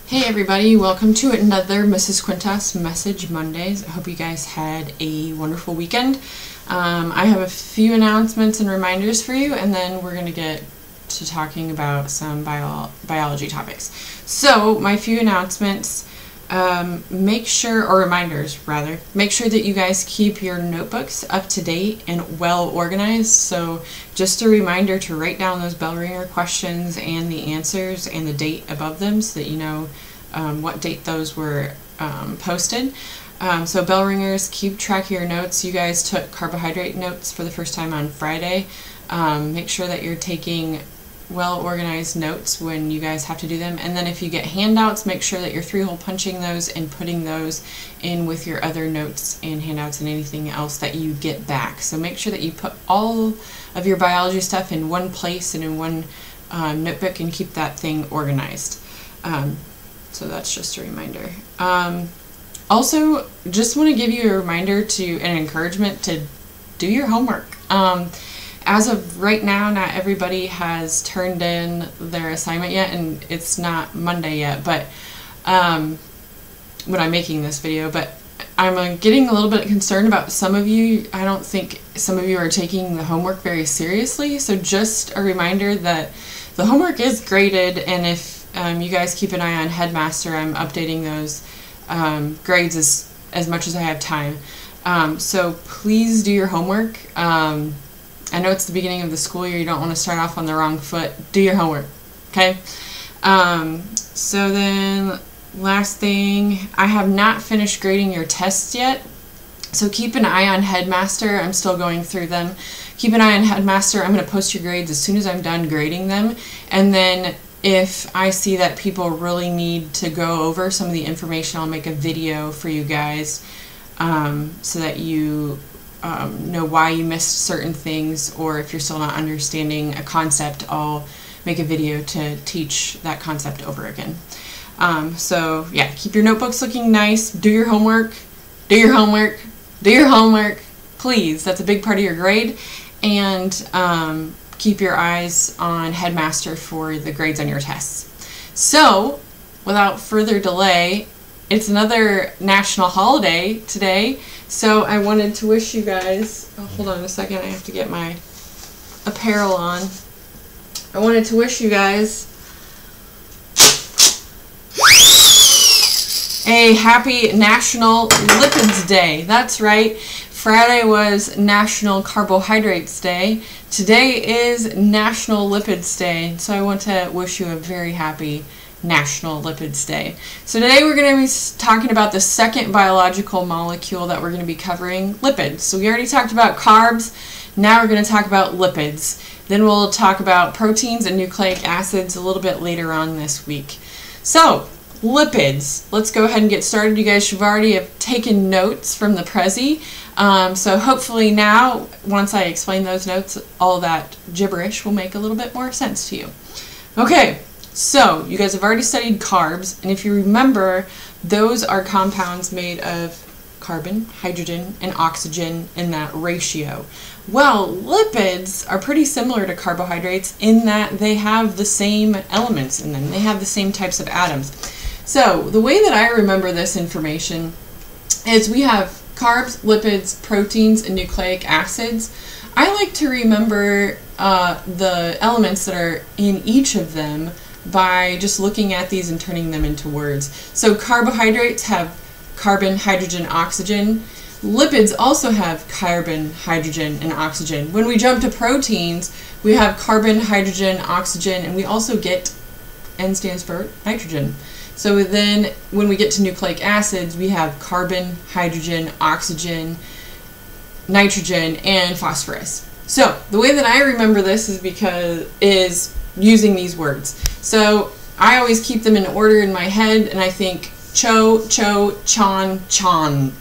Hey everybody, welcome to another Mrs. Cuentas Message Mondays. I hope you guys had a wonderful weekend. I have a few announcements and reminders for you, and then we're going to get to talking about some biology topics. So, my few announcements, make sure that you guys keep your notebooks up to date and well organized. So just a reminder to write down those bell ringer questions and the answers and the date above them so that you know what date those were posted. So bell ringers, keep track of your notes. You guys took carbohydrate notes for the first time on Friday. Make sure that you're taking well-organized notes when you guys have to do them, and then if you get handouts, make sure that you're three-hole punching those and putting those in with your other notes and handouts and anything else that you get back. So make sure that you put all of your biology stuff in one place and in one notebook and keep that thing organized. So that's just a reminder. Also, just want to give you a reminder and encouragement to do your homework. As of right now, not everybody has turned in their assignment yet, and it's not Monday yet, but when I'm making this video, but I'm getting a little bit concerned about some of you. I don't think some of you are taking the homework very seriously, so just a reminder that the homework is graded, and if you guys keep an eye on Headmaster, I'm updating those grades as much as I have time. So please do your homework. I know it's the beginning of the school year, you don't want to start off on the wrong foot. Do your homework, okay? So then, last thing, I have not finished grading your tests yet, so keep an eye on Headmaster. I'm still going through them. Keep an eye on Headmaster. I'm going to post your grades as soon as I'm done grading them, and then if I see that people really need to go over some of the information, I'll make a video for you guys so that you know why you missed certain things, or if you're still not understanding a concept, I'll make a video to teach that concept over again. So yeah, keep your notebooks looking nice, do your homework, do your homework, do your homework, please. That's a big part of your grade, and keep your eyes on Headmaster for the grades on your tests. So, without further delay, it's another national holiday today, so I wanted to wish you guys, hold on a second, I have to get my apparel on. I wanted to wish you guys a happy National Lipids Day. That's right, Friday was National Carbohydrates Day. Today is National Lipids Day, so I want to wish you a very happy National Lipids Day. So today we're going to be talking about the second biological molecule that we're going to be covering, lipids. So we already talked about carbs, now we're going to talk about lipids. Then we'll talk about proteins and nucleic acids a little bit later on this week. So, lipids. Let's go ahead and get started. You guys should already have taken notes from the Prezi. So hopefully now, once I explain those notes, all that gibberish will make a little bit more sense to you. Okay. So, you guys have already studied carbs, and if you remember, those are compounds made of carbon, hydrogen, and oxygen in that ratio. Well, lipids are pretty similar to carbohydrates in that they have the same elements in them. They have the same types of atoms. So, the way that I remember this information is we have carbs, lipids, proteins, and nucleic acids. I like to remember the elements that are in each of them by just looking at these and turning them into words. So carbohydrates have carbon, hydrogen, oxygen. Lipids also have carbon, hydrogen, and oxygen. When we jump to proteins, we have carbon, hydrogen, oxygen, and we also get, N stands for nitrogen. So then when we get to nucleic acids, we have carbon, hydrogen, oxygen, nitrogen, and phosphorus. So the way that I remember this is using these words. So I always keep them in order in my head, and I think cho, cho, chon, chon.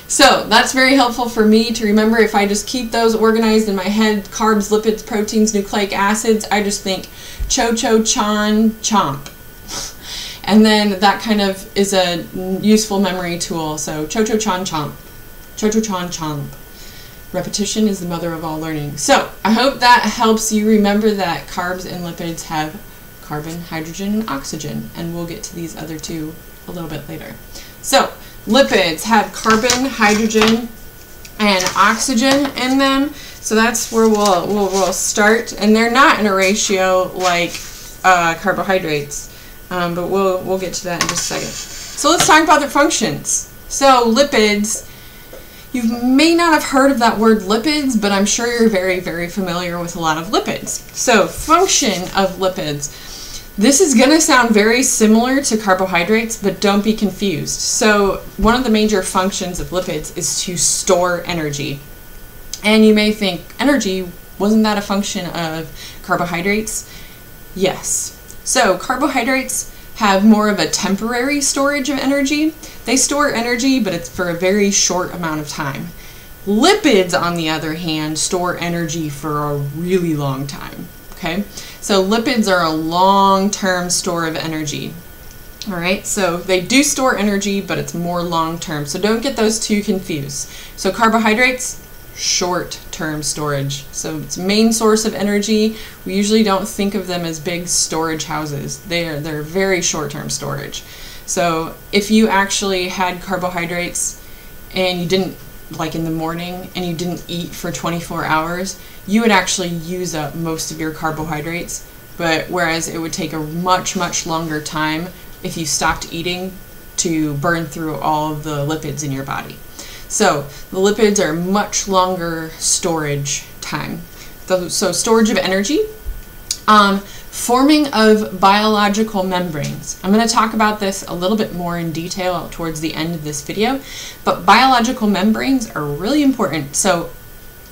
So that's very helpful for me to remember. If I just keep those organized in my head, carbs, lipids, proteins, nucleic acids, I just think cho, cho, chon, chomp. And then that kind of is a useful memory tool. So cho, cho, chon, chomp. Cho, cho, chon, chomp. Repetition is the mother of all learning. So I hope that helps you remember that carbs and lipids have carbon, hydrogen, and oxygen, and we'll get to these other two a little bit later. So lipids have carbon, hydrogen, and oxygen in them, so that's where we'll start, and they're not in a ratio like carbohydrates, but we'll get to that in just a second. So let's talk about their functions. So lipids, you may not have heard of that word lipids, but I'm sure you're very, very familiar with a lot of lipids. So function of lipids. This is going to sound very similar to carbohydrates, but don't be confused. So one of the major functions of lipids is to store energy. And you may think, energy, wasn't that a function of carbohydrates? Yes. So carbohydrates have more of a temporary storage of energy. They store energy, but it's for a very short amount of time. Lipids, on the other hand, store energy for a really long time. Okay, so lipids are a long-term store of energy. All right, so they do store energy, but it's more long-term. So don't get those two confused. So carbohydrates, short-term storage. So it's main source of energy. We usually don't think of them as big storage houses. They're very short-term storage. So if you actually had carbohydrates and you didn't, like in the morning, and you didn't eat for 24 hours, you would actually use up most of your carbohydrates, but whereas it would take a much, much longer time if you stopped eating to burn through all of the lipids in your body. So the lipids are much longer storage time. So storage of energy. Forming of biological membranes. I'm going to talk about this a little bit more in detail towards the end of this video, but biological membranes are really important. So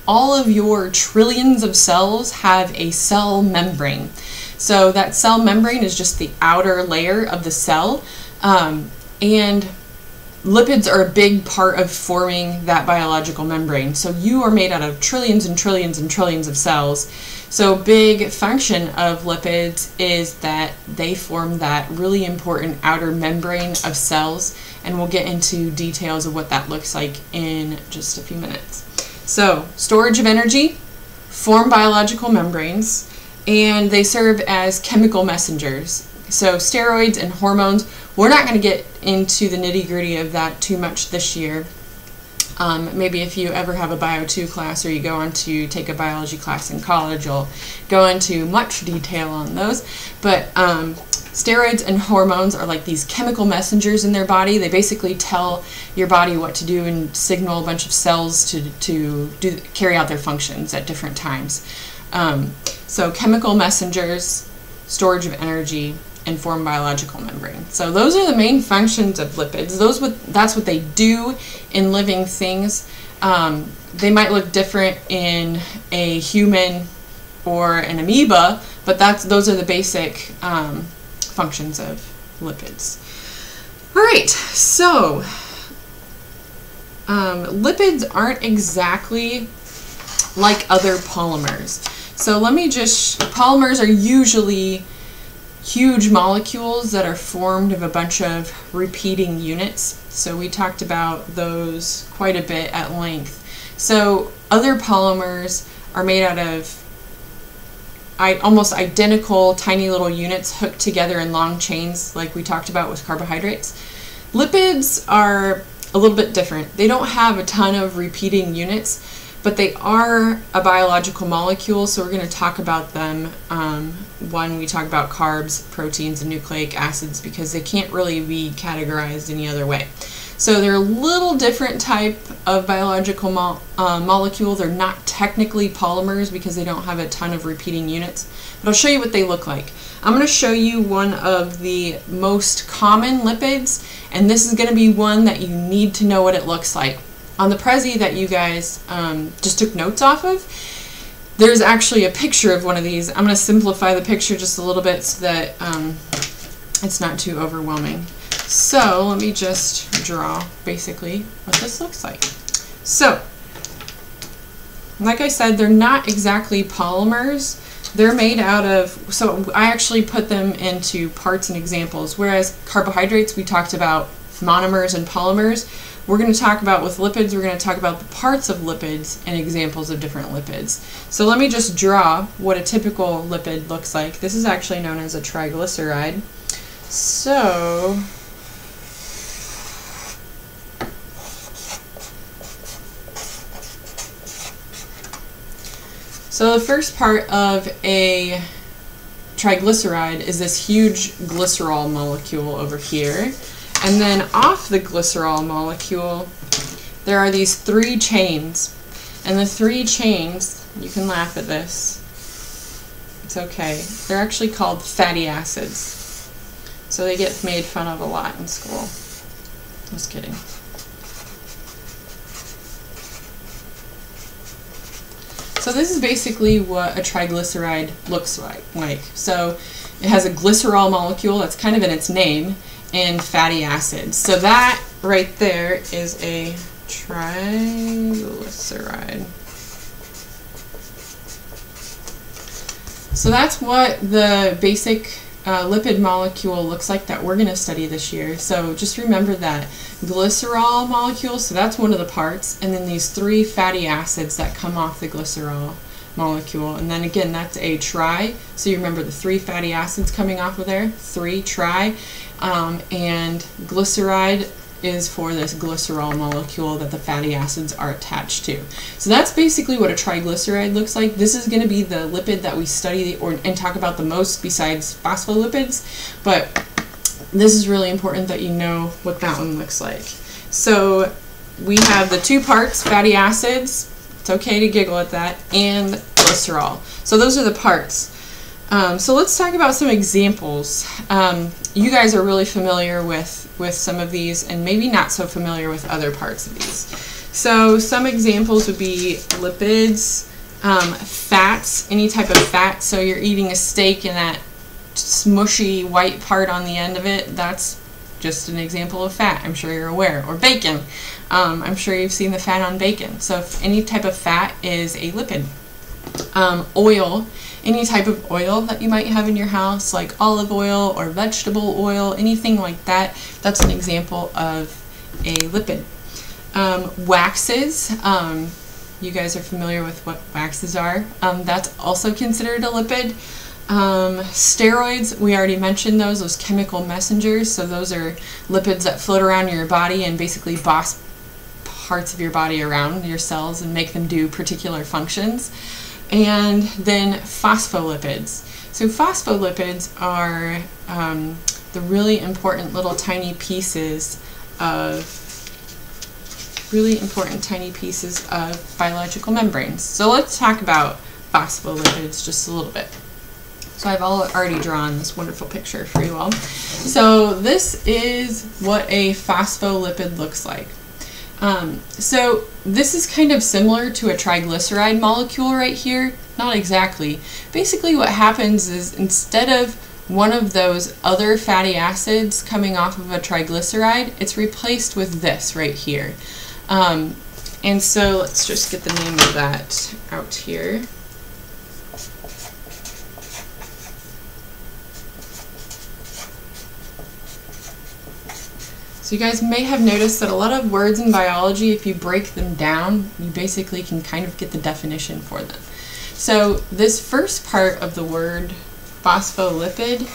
all of your trillions of cells have a cell membrane. So that cell membrane is just the outer layer of the cell, and lipids are a big part of forming that biological membrane. So you are made out of trillions and trillions and trillions of cells. So big function of lipids is that they form that really important outer membrane of cells, and we'll get into details of what that looks like in just a few minutes. So storage of energy, form biological membranes, and they serve as chemical messengers. So steroids and hormones, we're not going to get into the nitty-gritty of that too much this year. Maybe if you ever have a Bio 2 class or you go on to take a biology class in college, you'll go into much detail on those. But steroids and hormones are like these chemical messengers in their body. They basically tell your body what to do and signal a bunch of cells to carry out their functions at different times. So chemical messengers, storage of energy, and form biological membrane. So those are the main functions of lipids. That's what they do in living things. They might look different in a human or an amoeba, but those are the basic functions of lipids. All right, so lipids aren't exactly like other polymers. So polymers are usually huge molecules that are formed of a bunch of repeating units. So we talked about those quite a bit at length. So other polymers are made out of almost identical tiny little units hooked together in long chains, like we talked about with carbohydrates. Lipids are a little bit different. They don't have a ton of repeating units, but they are a biological molecule, so we're going to talk about them when we talk about carbs, proteins, and nucleic acids, because they can't really be categorized any other way. So they're a little different type of biological molecule. They're not technically polymers because they don't have a ton of repeating units, but I'll show you what they look like. I'm going to show you one of the most common lipids, and this is going to be one that you need to know what it looks like. On the Prezi that you guys just took notes off of, there's actually a picture of one of these. I'm going to simplify the picture just a little bit so that it's not too overwhelming. So let me just draw basically what this looks like. So, like I said, they're not exactly polymers. They're made out of, so I actually put them into parts and examples, whereas carbohydrates we talked about monomers and polymers. We're going to talk about, with lipids, we're going to talk about the parts of lipids and examples of different lipids. So let me just draw what a typical lipid looks like. This is actually known as a triglyceride. So the first part of a triglyceride is this huge glycerol molecule over here. And then off the glycerol molecule, there are these 3 chains. And the 3 chains, you can laugh at this, it's okay, they're actually called fatty acids. So they get made fun of a lot in school. Just kidding. So this is basically what a triglyceride looks like. So it has a glycerol molecule, that's kind of in its name, and fatty acids. So that right there is a triglyceride. So that's what the basic lipid molecule looks like that we're going to study this year. So just remember that glycerol molecule, so that's one of the parts, and then these 3 fatty acids that come off the glycerol molecule, and then again that's a tri, so you remember the 3 fatty acids coming off of there, 3 tri, and glyceride is for this glycerol molecule that the fatty acids are attached to. So that's basically what a triglyceride looks like. This is going to be the lipid that we study and talk about the most besides phospholipids, but this is really important that you know what that one looks like. So we have the 2 parts, fatty acids, it's okay to giggle at that, and glycerol. So those are the parts. So let's talk about some examples. You guys are really familiar with some of these and maybe not so familiar with other parts of these. So some examples would be lipids, fats, any type of fat. So you're eating a steak and that smushy white part on the end of it, that's just an example of fat, I'm sure you're aware. Or bacon, I'm sure you've seen the fat on bacon. So if any type of fat is a lipid. Oil, any type of oil that you might have in your house, like olive oil or vegetable oil, anything like that, that's an example of a lipid. Waxes, you guys are familiar with what waxes are. That's also considered a lipid. Steroids, we already mentioned those chemical messengers, so those are lipids that float around your body and basically boss parts of your body around, your cells, and make them do particular functions. And then phospholipids. So phospholipids are the really important little tiny pieces of biological membranes. So let's talk about phospholipids just a little bit. So I've already drawn this wonderful picture for you all. So this is what a phospholipid looks like. So this is kind of similar to a triglyceride molecule right here. Not exactly. Basically what happens is instead of one of those other fatty acids coming off of a triglyceride, it's replaced with this right here. And so let's just get the name of that out here. So you guys may have noticed that a lot of words in biology, if you break them down, you basically can kind of get the definition for them. So this first part of the word phospholipid,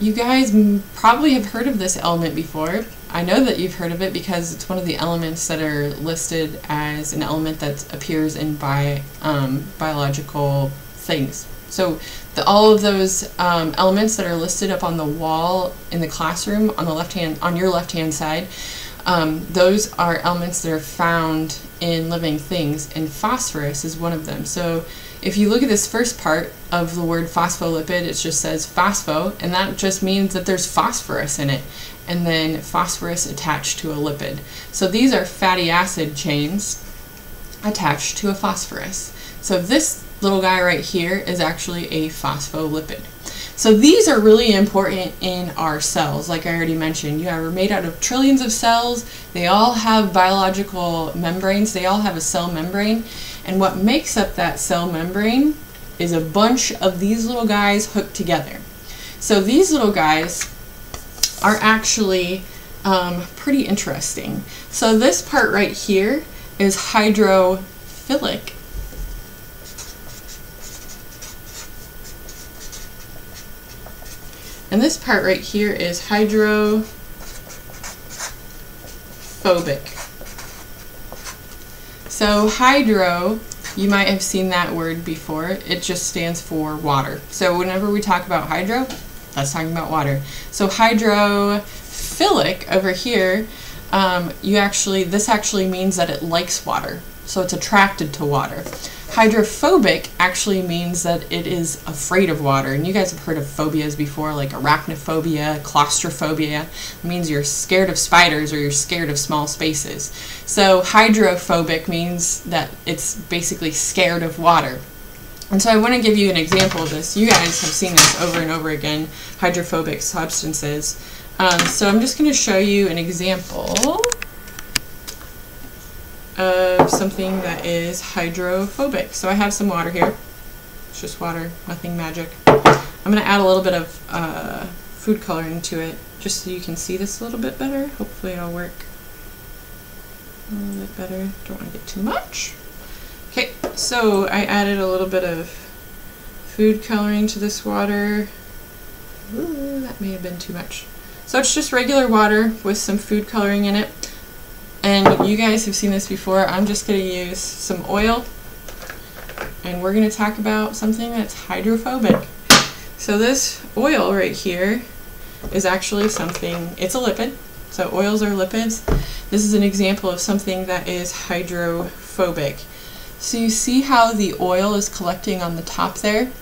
you guys probably have heard of this element before. I know that you've heard of it because it's one of the elements that are listed as an element that appears in biological things. So all of those elements that are listed up on the wall in the classroom on your left-hand side, those are elements that are found in living things, and phosphorus is one of them. So if you look at this first part of the word phospholipid, it just says phospho, and that just means that there's phosphorus in it, and then phosphorus attached to a lipid. So these are fatty acid chains attached to a phosphorus. So this little guy right here is actually a phospholipid. So these are really important in our cells, like I already mentioned. We're made out of trillions of cells. They all have biological membranes. They all have a cell membrane. And what makes up that cell membrane is a bunch of these little guys hooked together. So these little guys are actually pretty interesting. So this part right here is hydrophilic. And this part right here is hydrophobic. So hydro, you might have seen that word before. It just stands for water. So whenever we talk about hydro, that's talking about water. So hydrophilic over here, this actually means that it likes water. So it's attracted to water. Hydrophobic actually means that it is afraid of water. And you guys have heard of phobias before, like arachnophobia, claustrophobia. It means you're scared of spiders or you're scared of small spaces. So hydrophobic means that it's basically scared of water. And so I want to give you an example of this. You guys have seen this over and over again, hydrophobic substances. So I'm just going to show you an example of something that is hydrophobic. So I have some water here. It's just water, nothing magic. I'm going to add a little bit of food coloring to it just so you can see this a little bit better. Hopefully it'll work a little bit better. Don't want to get too much. Okay, so I added a little bit of food coloring to this water. Ooh, that may have been too much. So it's just regular water with some food coloring in it. And you guys have seen this before. I'm just going to use some oil, and we're going to talk about something that's hydrophobic. So this oil right here is actually something, it's a lipid. So oils are lipids. This is an example of something that is hydrophobic. So you see how the oil is collecting on the top there?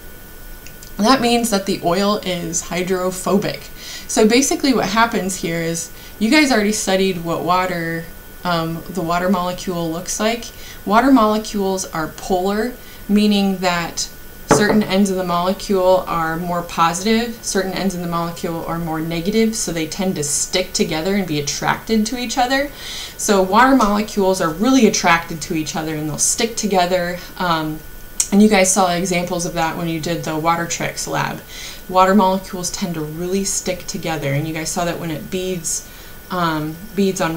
That means that the oil is hydrophobic. So basically what happens here is, you guys already studied what water, the water molecule looks like. Water molecules are polar, meaning that certain ends of the molecule are more positive, certain ends of the molecule are more negative, so they tend to stick together and be attracted to each other. So water molecules are really attracted to each other and they'll stick together. And you guys saw examples of that when you did the water tricks lab. Water molecules tend to really stick together, and you guys saw that when it beads on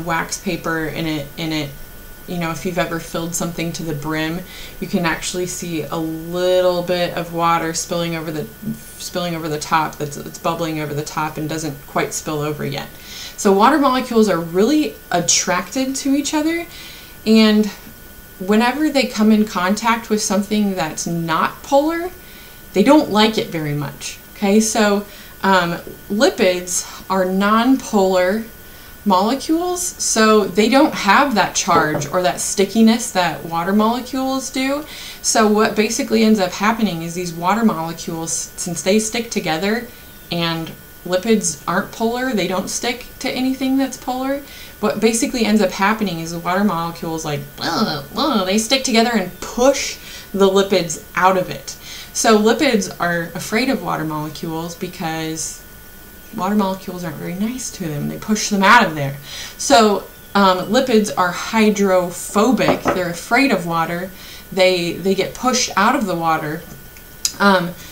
wax paper and it you know, if you've ever filled something to the brim, you can actually see a little bit of water spilling over the top. It's bubbling over the top and doesn't quite spill over yet. So water molecules are really attracted to each other, and whenever they come in contact with something that's not polar, they don't like it very much. Okay, so lipids are non-polar molecules, so they don't have that charge or that stickiness that water molecules do. So what basically ends up happening is these water molecules, since they stick together and lipids aren't polar, they don't stick to anything that's polar, what basically ends up happening is the water molecules they stick together and push the lipids out of it. So lipids are afraid of water molecules because water molecules aren't very nice to them. They push them out of there. So lipids are hydrophobic. They're afraid of water. They get pushed out of the water.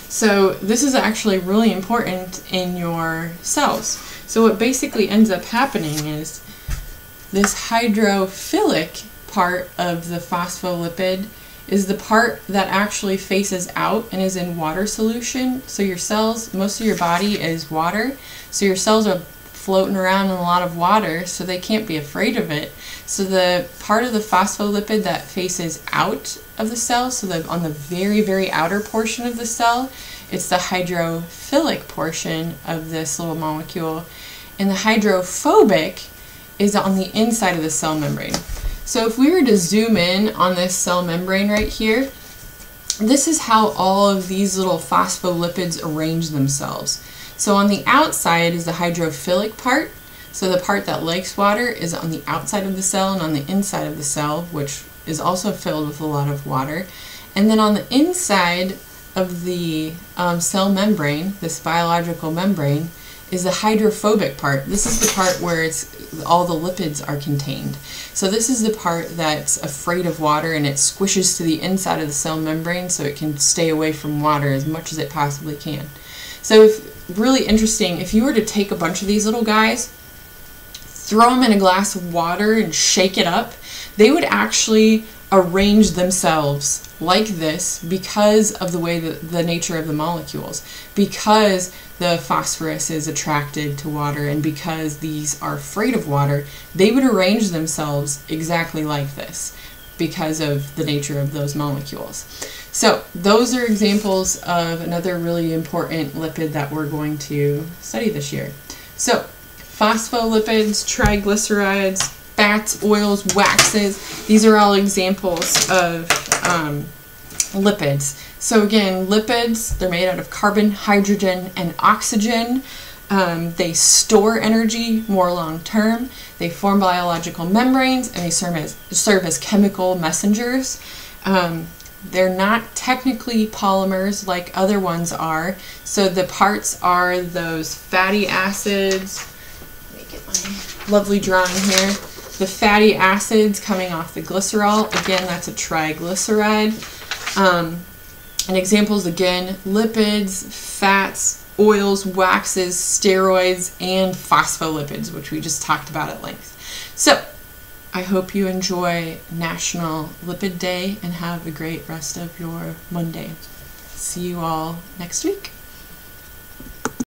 So this is actually really important in your cells. So what basically ends up happening is this hydrophilic part of the phospholipid is the part that actually faces out and is in water solution. So your cells, most of your body is water, so your cells are floating around in a lot of water, so they can't be afraid of it. So the part of the phospholipid that faces out of the cell, so on the very, very outer portion of the cell, it's the hydrophilic portion of this little molecule, and the hydrophobic is on the inside of the cell membrane. So if we were to zoom in on this cell membrane right here, this is how all of these little phospholipids arrange themselves. So on the outside is the hydrophilic part. So the part that likes water is on the outside of the cell, and on the inside of the cell, which is also filled with a lot of water. And then on the inside of the cell membrane, this biological membrane, is the hydrophobic part. This is the part where all the lipids are contained. So this is the part that's afraid of water, and it squishes to the inside of the cell membrane so it can stay away from water as much as it possibly can. So really interesting. If you were to take a bunch of these little guys, throw them in a glass of water and shake it up, they would actually arrange themselves like this because of the way that the nature of the molecules, because the phosphorus is attracted to water and because these are afraid of water, they would arrange themselves exactly like this because of the nature of those molecules. So those are examples of another really important lipid that we're going to study this year. So phospholipids, triglycerides, fats, oils, waxes, these are all examples of lipids. So again, lipids, they're made out of carbon, hydrogen, and oxygen. They store energy more long term. They form biological membranes, and they serve as chemical messengers. They're not technically polymers like other ones are. So the parts are those fatty acids. Let me get my lovely drawing here. The fatty acids coming off the glycerol. Again, that's a triglyceride. And examples again, lipids, fats, oils, waxes, steroids, and phospholipids, which we just talked about at length. So I hope you enjoy National Lipid Day and have a great rest of your Monday. See you all next week.